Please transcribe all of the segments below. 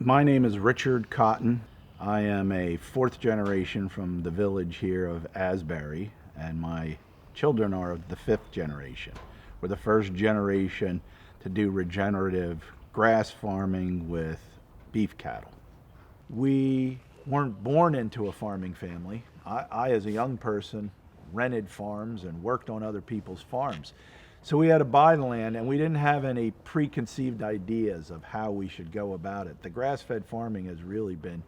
My name is Richard Cotton. I am a fourth generation from the village here of Asbury, and my children are of the fifth generation. We're the first generation to do regenerative grass farming with beef cattle. We weren't born into a farming family. I as a young person, rented farms and worked on other people's farms. So we had to buy the land, and we didn't have any preconceived ideas of how we should go about it. The grass-fed farming has really been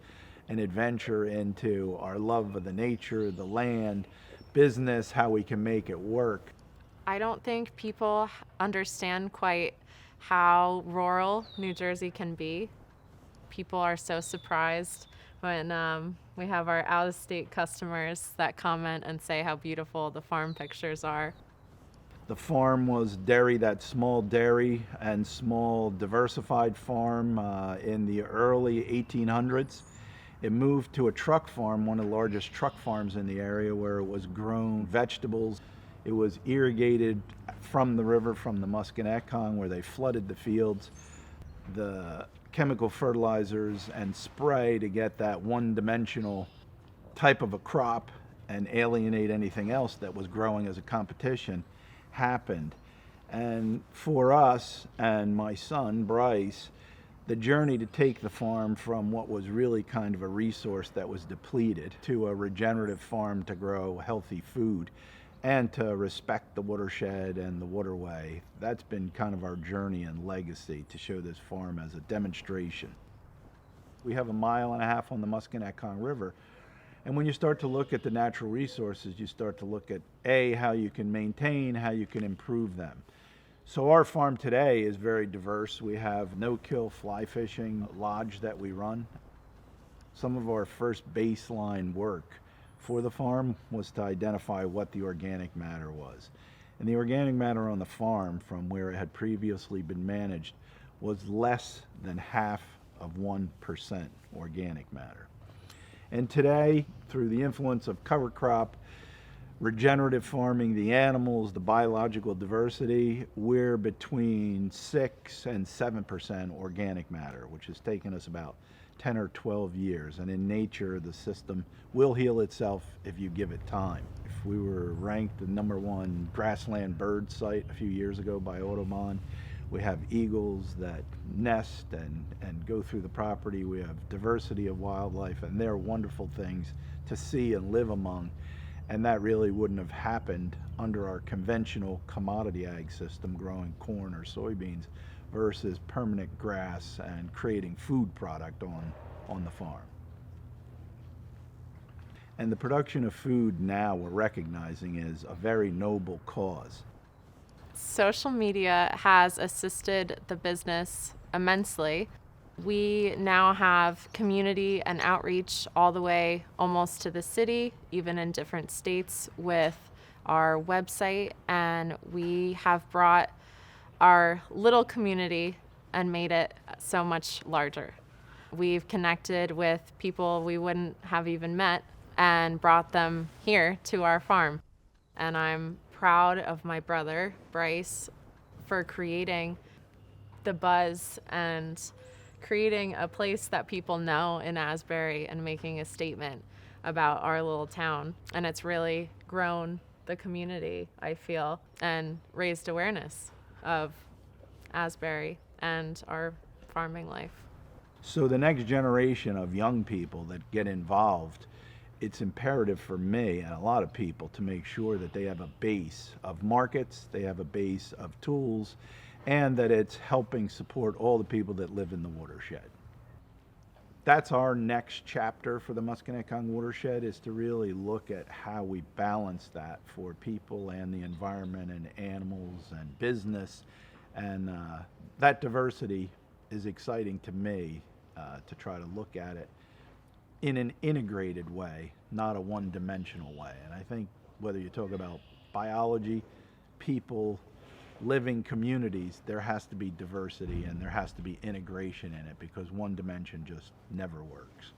an adventure into our love of the nature, the land, business, how we can make it work. I don't think people understand quite how rural New Jersey can be. People are so surprised when we have our out-of-state customers that comment and say how beautiful the farm pictures are. The farm was dairy, that small dairy and small diversified farm in the early 1800s. It moved to a truck farm, one of the largest truck farms in the area, where it was grown vegetables. It was irrigated from the river, from the Musconetcong, where they flooded the fields. The chemical fertilizers and spray to get that one-dimensional type of a crop and alienate anything else that was growing as a competition happened. And for us and my son, Bryce, the journey to take the farm from what was really kind of a resource that was depleted to a regenerative farm to grow healthy food and to respect the watershed and the waterway, that's been kind of our journey and legacy, to show this farm as a demonstration. We have 1.5 miles on the Musconetcong River. And when you start to look at the natural resources, you start to look at how you can maintain, how you can improve them. So our farm today is very diverse. We have no-kill fly fishing lodge that we run. Some of our first baseline work for the farm was to identify what the organic matter was. And the organic matter on the farm, from where it had previously been managed, was less than 0.5% organic matter. And today, through the influence of cover crop, regenerative farming, the animals, the biological diversity, we're between 6 and 7% organic matter, which has taken us about 10 or 12 years. And in nature, the system will heal itself if you give it time. If we were ranked the #1 grassland bird site a few years ago by Audubon, we have eagles that nest and go through the property. We have diversity of wildlife, and they're wonderful things to see and live among. And that really wouldn't have happened under our conventional commodity ag system, growing corn or soybeans, versus permanent grass and creating food product on the farm. And the production of food now, we're recognizing, is a very noble cause. Social media has assisted the business immensely. We now have community and outreach all the way almost to the city, even in different states, with our website, and we have brought our little community and made it so much larger. We've connected with people we wouldn't have even met and brought them here to our farm. And I'm proud of my brother, Bryce, for creating the buzz and creating a place that people know in Asbury and making a statement about our little town. And it's really grown the community, I feel, and raised awareness of Asbury and our farming life. So the next generation of young people that get involved, it's imperative for me and a lot of people to make sure that they have a base of markets, they have a base of tools, and that it's helping support all the people that live in the watershed. That's our next chapter for the Musconetcong Watershed, is to really look at how we balance that for people and the environment and animals and business. And that diversity is exciting to me, to try to look at it in an integrated way, not a one-dimensional way. And I think whether you talk about biology, people, living communities, there has to be diversity and there has to be integration in it, because one dimension just never works.